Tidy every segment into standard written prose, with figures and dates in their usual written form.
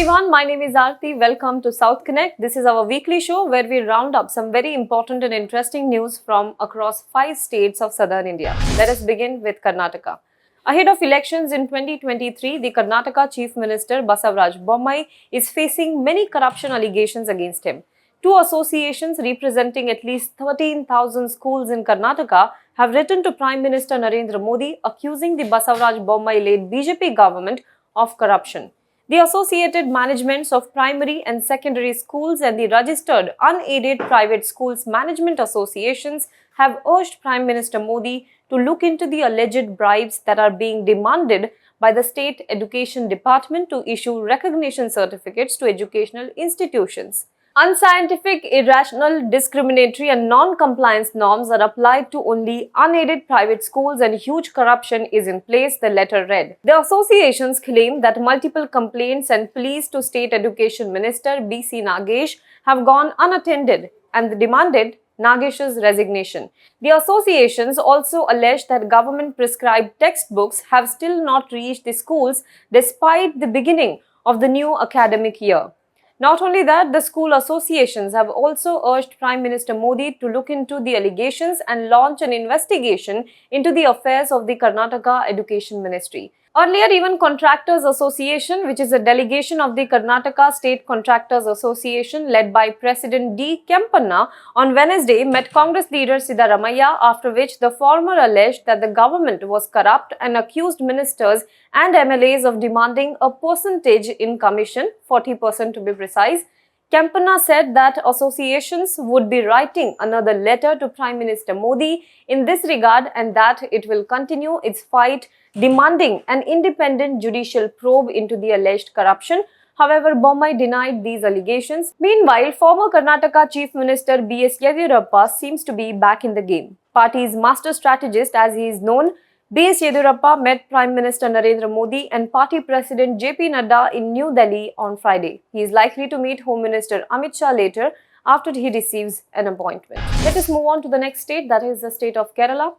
everyone, my name is Aarti. Welcome to South Connect. This is our weekly show where we round up some very important and interesting news from across 5 states of southern India. Let us begin with Karnataka. Ahead of elections in 2023, the Karnataka Chief Minister Basavaraj Bommai is facing many corruption allegations against him. Two associations representing at least 13,000 schools in Karnataka have written to Prime Minister Narendra Modi accusing the Basavaraj Bommai-led BJP government of corruption. The associated managements of primary and secondary schools and the registered unaided private schools management associations have urged Prime Minister Modi to look into the alleged bribes that are being demanded by the State Education Department to issue recognition certificates to educational institutions. Unscientific, irrational, discriminatory and non-compliance norms are applied to only unaided private schools and huge corruption is in place, the letter read. The associations claim that multiple complaints and pleas to State Education Minister B.C. Nagesh have gone unattended and demanded Nagesh's resignation. The associations also allege that government-prescribed textbooks have still not reached the schools despite the beginning of the new academic year. Not only that, the school associations have also urged Prime Minister Modi to look into the allegations and launch an investigation into the affairs of the Karnataka Education Ministry. Earlier, even Contractors Association, which is a delegation of the Karnataka State Contractors Association led by President D. Kempanna, on Wednesday met Congress leader Siddaramaiah, after which the former alleged that the government was corrupt and accused ministers and MLAs of demanding a percentage in commission, 40% to be precise. Kempanna said that associations would be writing another letter to Prime Minister Modi in this regard and that it will continue its fight demanding an independent judicial probe into the alleged corruption. However, Bommai denied these allegations. Meanwhile, former Karnataka Chief Minister B.S. Yediyurappa seems to be back in the game. Party's master strategist, as he is known, B.S. Yediyurappa met Prime Minister Narendra Modi and Party President J.P. Nadu in New Delhi on Friday. He is likely to meet Home Minister Amit Shah later after he receives an appointment. Let us move on to the next state, that is the state of Kerala.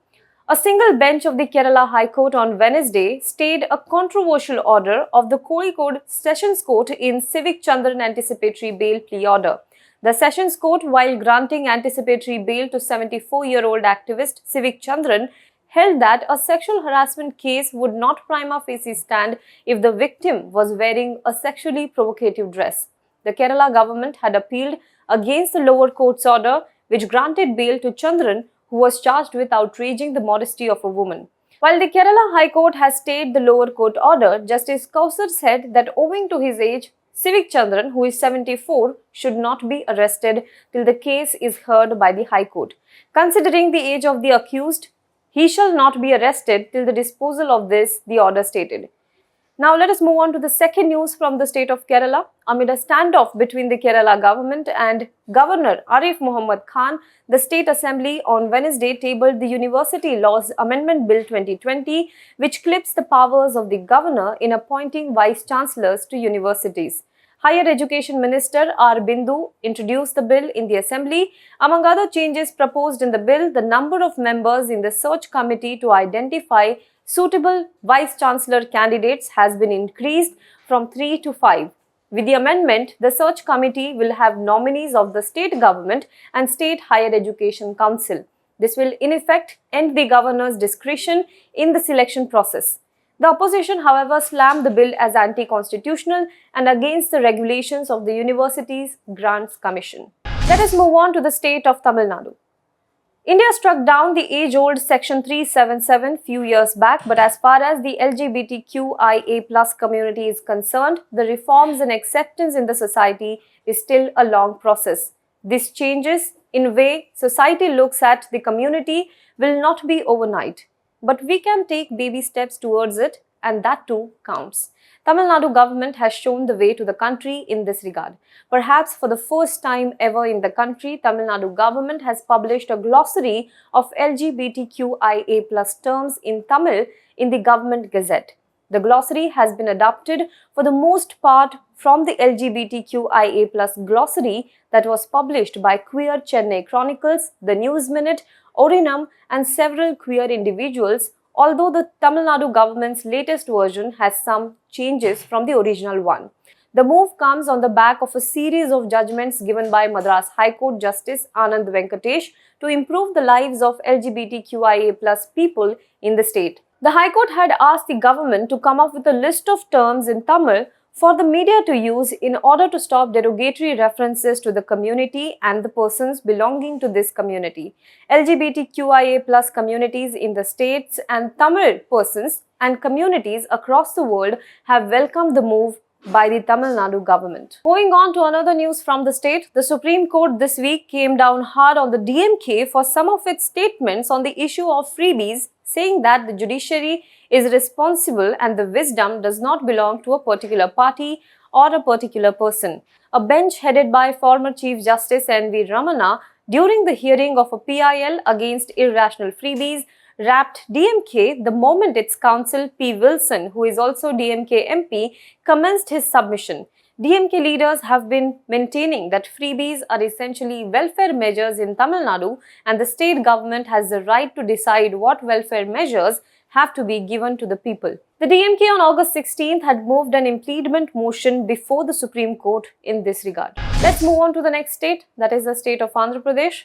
A single bench of the Kerala High Court on Wednesday stayed a controversial order of the Kozhikode Sessions Court in Civic Chandran anticipatory bail plea order. The Sessions Court, while granting anticipatory bail to 74-year-old activist Civic Chandran, held that a sexual harassment case would not prima facie stand if the victim was wearing a sexually provocative dress. The Kerala government had appealed against the lower court's order, which granted bail to Chandran, who was charged with outraging the modesty of a woman. While the Kerala High Court has stayed the lower court order, Justice Kausar said that owing to his age, Civic Chandran, who is 74, should not be arrested till the case is heard by the High Court. Considering the age of the accused, he shall not be arrested till the disposal of this, the order stated. Now let us move on to the second news from the state of Kerala. Amid a standoff between the Kerala government and Governor Arif Muhammad Khan, the State Assembly on Wednesday tabled the University Laws Amendment Bill 2020, which clips the powers of the governor in appointing vice-chancellors to universities. Higher Education Minister R. Bindu introduced the bill in the Assembly. Among other changes proposed in the bill, the number of members in the search committee to identify suitable vice-chancellor candidates has been increased from 3 to 5. With the amendment, the search committee will have nominees of the state government and State Higher Education Council. This will in effect end the governor's discretion in the selection process. The opposition, however, slammed the bill as anti-constitutional and against the regulations of the Universities Grants Commission. Let us move on to the state of Tamil Nadu. India struck down the age-old Section 377 few years back, but as far as the LGBTQIA+ community is concerned, the reforms and acceptance in the society is still a long process. This changes in way society looks at the community will not be overnight, but we can take baby steps towards it, and that too counts. Tamil Nadu government has shown the way to the country in this regard. Perhaps for the first time ever in the country, Tamil Nadu government has published a glossary of LGBTQIA+ terms in Tamil in the government gazette. The glossary has been adapted for the most part from the LGBTQIA+ glossary that was published by Queer Chennai Chronicles, The News Minute, Orinum and several queer individuals, although the Tamil Nadu government's latest version has some changes from the original one. The move comes on the back of a series of judgments given by Madras High Court Justice Anand Venkatesh to improve the lives of LGBTQIA+ people in the state. The High Court had asked the government to come up with a list of terms in Tamil for the media to use in order to stop derogatory references to the community and the persons belonging to this community. LGBTQIA+ communities in the states and Tamil persons and communities across the world have welcomed the move by the Tamil Nadu government. Moving on to another news from the state, the Supreme Court this week came down hard on the DMK for some of its statements on the issue of freebies, saying that the judiciary is responsible and the wisdom does not belong to a particular party or a particular person. A bench headed by former Chief Justice N.V. Ramana during the hearing of a PIL against irrational freebies rapped DMK the moment its counsel P. Wilson, who is also DMK MP, commenced his submission. DMK leaders have been maintaining that freebies are essentially welfare measures in Tamil Nadu and the state government has the right to decide what welfare measures have to be given to the people. The DMK on August 16th had moved an impleadment motion before the Supreme Court in this regard. Let's move on to the next state, that is the state of Andhra Pradesh.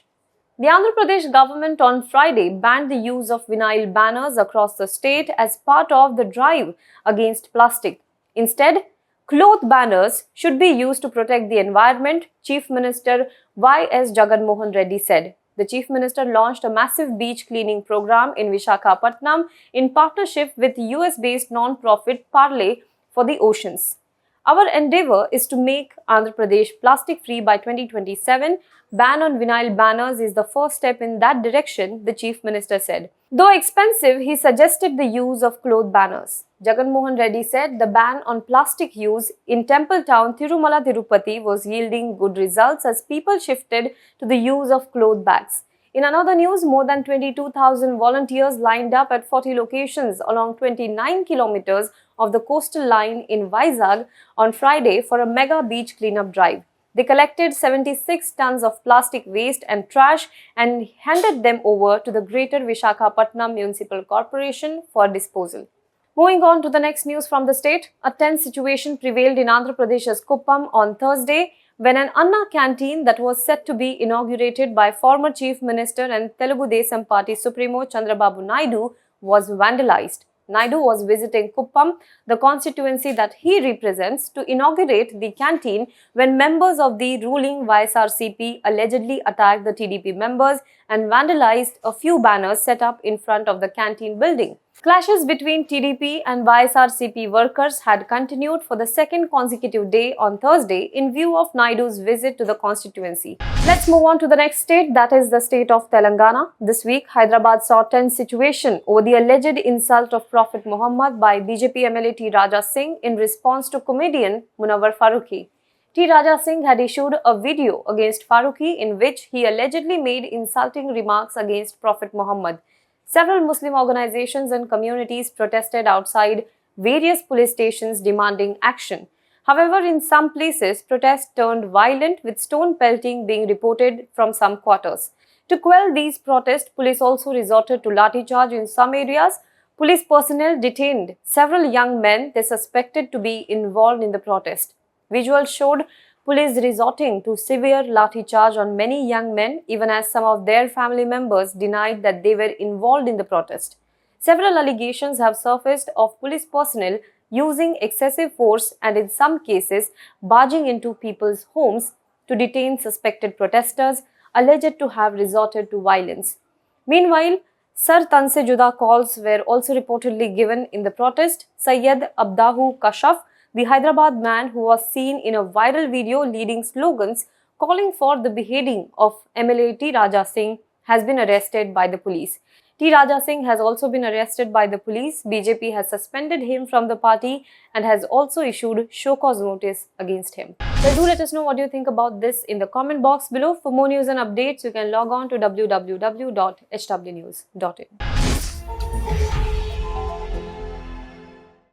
The Andhra Pradesh government on Friday banned the use of vinyl banners across the state as part of the drive against plastic. Instead, cloth banners should be used to protect the environment, Chief Minister Y.S. Jagan Mohan Reddy said. The Chief Minister launched a massive beach cleaning program in Visakhapatnam in partnership with US-based non-profit Parley for the Oceans. Our endeavor is to make Andhra Pradesh plastic-free by 2027. Ban on vinyl banners is the first step in that direction, the Chief Minister said. Though expensive, he suggested the use of cloth banners. Jagan Mohan Reddy said the ban on plastic use in temple town Tirumala Tirupati was yielding good results as people shifted to the use of cloth bags. In another news, more than 22,000 volunteers lined up at 40 locations along 29 kilometers of the coastal line in Vizag on Friday for a mega beach cleanup drive. They collected 76 tons of plastic waste and trash and handed them over to the Greater Visakhapatnam Municipal Corporation for disposal. Moving on to the next news from the state, a tense situation prevailed in Andhra Pradesh's Kuppam on Thursday when an Anna canteen that was set to be inaugurated by former Chief Minister and Telugu Desam Party Supremo Chandrababu Naidu was vandalized. Naidu was visiting Kuppam, the constituency that he represents, to inaugurate the canteen when members of the ruling YSRCP allegedly attacked the TDP members and vandalized a few banners set up in front of the canteen building. Clashes between TDP and YSRCP workers had continued for the second consecutive day on Thursday in view of Naidu's visit to the constituency. Let's move on to the next state, that is the state of Telangana. This week, Hyderabad saw a tense situation over the alleged insult of Prophet Muhammad by BJP MLA T. Raja Singh in response to comedian Munawar Farooqi. T. Raja Singh had issued a video against Farooqi in which he allegedly made insulting remarks against Prophet Muhammad. Several Muslim organizations and communities protested outside various police stations demanding action. However, in some places, protests turned violent with stone pelting being reported from some quarters. To quell these protests, police also resorted to lathi charge in some areas. Police personnel detained several young men they suspected to be involved in the protest. Visuals showed police resorting to severe lathi charge on many young men, even as some of their family members denied that they were involved in the protest. Several allegations have surfaced of police personnel using excessive force and in some cases barging into people's homes to detain suspected protesters alleged to have resorted to violence. Meanwhile, Sar Tan Se Juda calls were also reportedly given in the protest. Syed Abdahu Kashaf, the Hyderabad man who was seen in a viral video leading slogans calling for the beheading of MLA T. Raja Singh, has been arrested by the police. T. Raja Singh has also been arrested by the police. BJP has suspended him from the party and has also issued show cause notice against him. Well, do let us know what you think about this in the comment box below. For more news and updates, you can log on to www.hwnews.in.